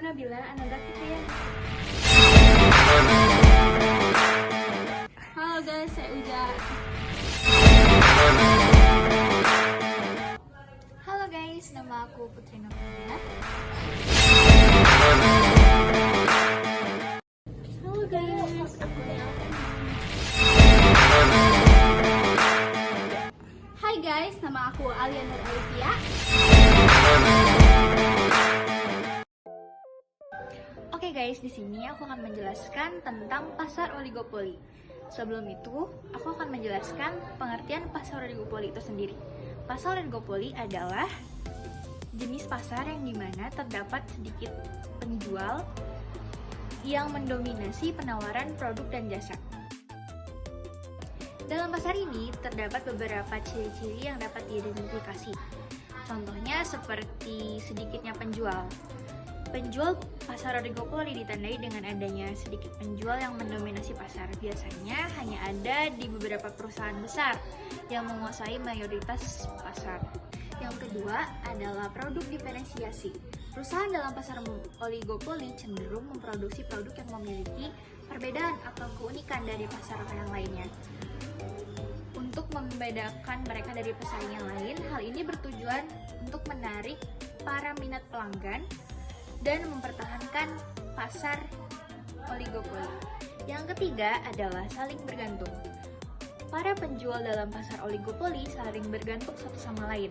Nabila Ananda Fitriani. Halo guys, saya Uja. Halo guys, nama aku Putri Nabila. Halo guys, aku Nia. Hai guys, nama aku Alia Nur Alivia. Oke guys, di sini aku akan menjelaskan tentang pasar oligopoli. Sebelum itu, aku akan menjelaskan pengertian pasar oligopoli itu sendiri. Pasar oligopoli adalah jenis pasar yang dimana terdapat sedikit penjual yang mendominasi penawaran produk dan jasa. Dalam pasar ini terdapat beberapa ciri-ciri yang dapat diidentifikasi. Contohnya seperti sedikitnya penjual. Penjual pasar oligopoli ditandai dengan adanya sedikit penjual yang mendominasi pasar. Biasanya hanya ada di beberapa perusahaan besar yang menguasai mayoritas pasar. Yang kedua adalah produk diferensiasi. Perusahaan dalam pasar oligopoli cenderung memproduksi produk yang memiliki perbedaan atau keunikan dari pasar yang lainnya. Untuk membedakan mereka dari pesaing yang lain, hal ini bertujuan untuk menarik para minat pelanggan dan mempertahankan pasar oligopoli. Yang ketiga adalah saling bergantung. Para penjual dalam pasar oligopoli saling bergantung satu sama lain.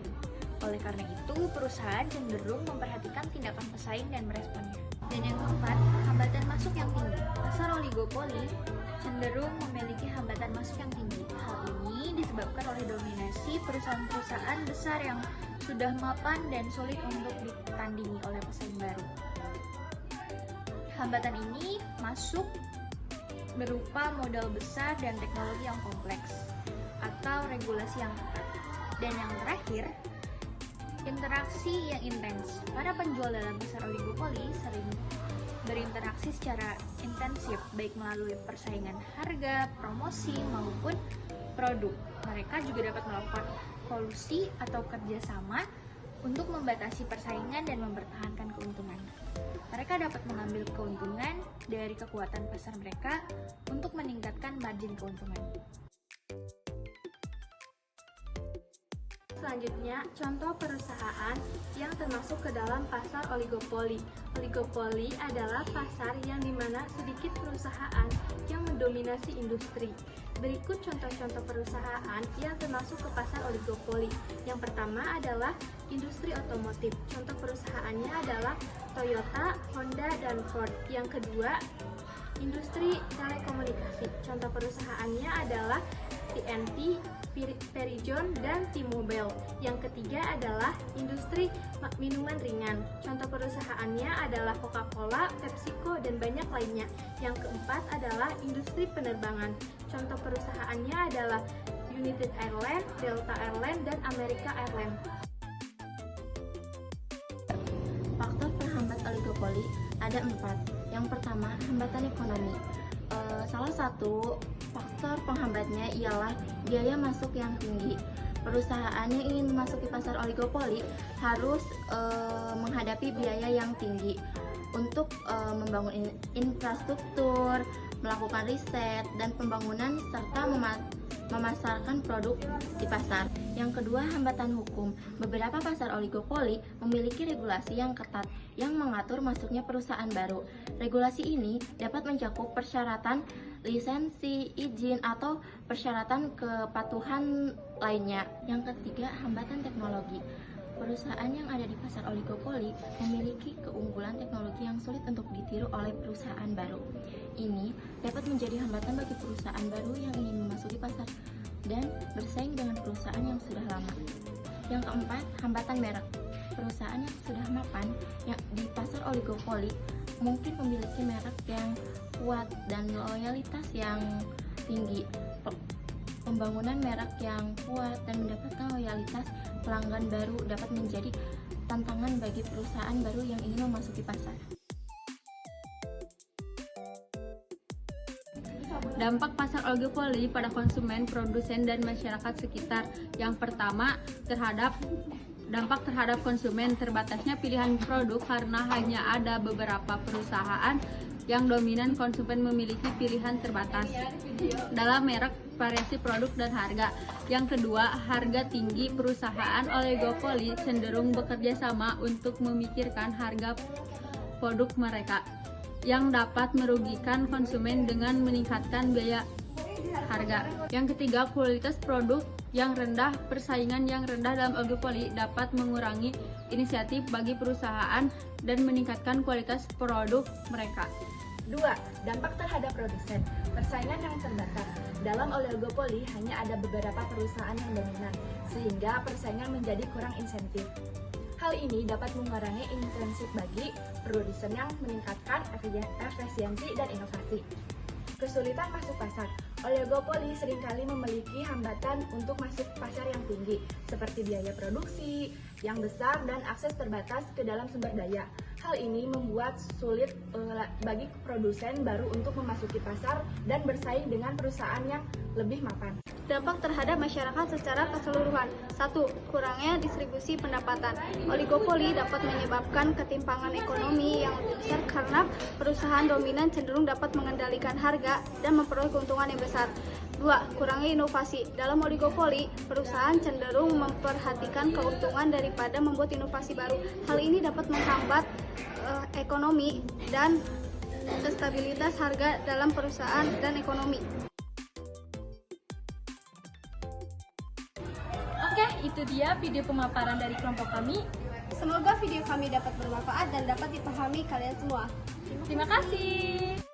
Oleh karena itu, perusahaan cenderung memperhatikan tindakan pesaing dan meresponnya. Dan yang keempat, hambatan masuk yang tinggi. Pasar oligopoli cenderung memiliki hambatan masuk yang tinggi. Hal ini disebabkan oleh dominasi perusahaan-perusahaan besar yang sudah mapan dan sulit untuk ditandingi oleh pesaing baru. Hambatan ini masuk berupa modal besar dan teknologi yang kompleks atau regulasi yang ketat. Dan yang terakhir, interaksi yang intens. Para penjual dalam pasar oligopoli sering berinteraksi secara intensif, baik melalui persaingan harga, promosi, maupun produk. Mereka juga dapat melakukan kolusi atau kerjasama untuk membatasi persaingan dan mempertahankan keuntungan. Mereka dapat mengambil keuntungan dari kekuatan pasar mereka untuk meningkatkan margin keuntungan. Selanjutnya, contoh perusahaan yang termasuk ke dalam pasar oligopoli. Oligopoli adalah pasar yang dimana sedikit perusahaan yang mendominasi industri. Berikut contoh-contoh perusahaan yang termasuk ke pasar oligopoli. Yang pertama adalah industri otomotif. Contoh perusahaannya adalah Toyota, Honda, dan Ford. Yang kedua, industri telekomunikasi. Contoh perusahaannya adalah TNT, Verizon, dan T-Mobile. Yang ketiga adalah industri minuman ringan. Contoh perusahaannya adalah Coca-Cola, PepsiCo, dan banyak lainnya. Yang keempat adalah industri penerbangan. Contoh perusahaannya adalah United Airlines, Delta Airlines, dan America Airlines. Faktor penghambat oligopoli ada 4. Yang pertama, hambatan ekonomi. Salah satu faktor penghambatnya ialah biaya masuk yang tinggi. Perusahaan yang ingin memasuki pasar oligopoli harus menghadapi biaya yang tinggi untuk membangun infrastruktur, melakukan riset dan pembangunan serta memasarkan produk di pasar. Yang kedua, hambatan hukum. Beberapa pasar oligopoli memiliki regulasi yang ketat yang mengatur masuknya perusahaan baru. Regulasi ini dapat mencakup persyaratan lisensi, izin, atau persyaratan kepatuhan lainnya. Yang ketiga, hambatan teknologi. Perusahaan yang ada di pasar oligopoli memiliki keunggulan teknologi yang sulit untuk ditiru oleh perusahaan baru. Ini dapat menjadi hambatan bagi perusahaan baru yang ingin memasuki pasar dan bersaing dengan perusahaan yang sudah lama. Yang keempat, hambatan merek. Perusahaan yang sudah mapan yang di pasar oligopoli mungkin memiliki merek yang kuat dan loyalitas yang tinggi. Pembangunan merek yang kuat dan mendapatkan loyalitas pelanggan baru dapat menjadi tantangan bagi perusahaan baru yang ingin memasuki pasar. Dampak pasar oligopoli pada konsumen, produsen, dan masyarakat sekitar. Yang pertama, terhadap dampak terhadap konsumen. Terbatasnya pilihan produk karena hanya ada beberapa perusahaan yang dominan, konsumen memiliki pilihan terbatas dalam merek, variasi produk, dan harga. Yang kedua, harga tinggi. Perusahaan oligopoli cenderung bekerja sama untuk memikirkan harga produk mereka yang dapat merugikan konsumen dengan meningkatkan biaya harga. Yang ketiga, kualitas produk yang rendah. Persaingan yang rendah dalam oligopoli dapat mengurangi inisiatif bagi perusahaan dan meningkatkan kualitas produk mereka. 2. Dampak terhadap produsen. Persaingan yang terbatas. Dalam oligopoli hanya ada beberapa perusahaan yang dominan, sehingga persaingan menjadi kurang insentif. Hal ini dapat mengurangi insentif bagi produsen yang meningkatkan efisiensi dan inovasi. Kesulitan masuk pasar. Oligopoli seringkali memiliki hambatan untuk masuk pasar yang tinggi, seperti biaya produksi yang besar dan akses terbatas ke dalam sumber daya. Hal ini membuat sulit bagi produsen baru untuk memasuki pasar dan bersaing dengan perusahaan yang lebih mapan. Dampak terhadap masyarakat secara keseluruhan. 1. Kurangnya distribusi pendapatan. Oligopoli dapat menyebabkan ketimpangan ekonomi yang lebih besar karena perusahaan dominan cenderung dapat mengendalikan harga dan memperoleh keuntungan yang besar. 2. Kurangnya inovasi. Dalam oligopoli, perusahaan cenderung memperhatikan keuntungan daripada membuat inovasi baru. Hal ini dapat menghambat ekonomi dan stabilitas harga dalam perusahaan dan ekonomi. Oke, itu dia video pemaparan dari kelompok kami. Semoga video kami dapat bermanfaat dan dapat dipahami kalian semua. Terima kasih.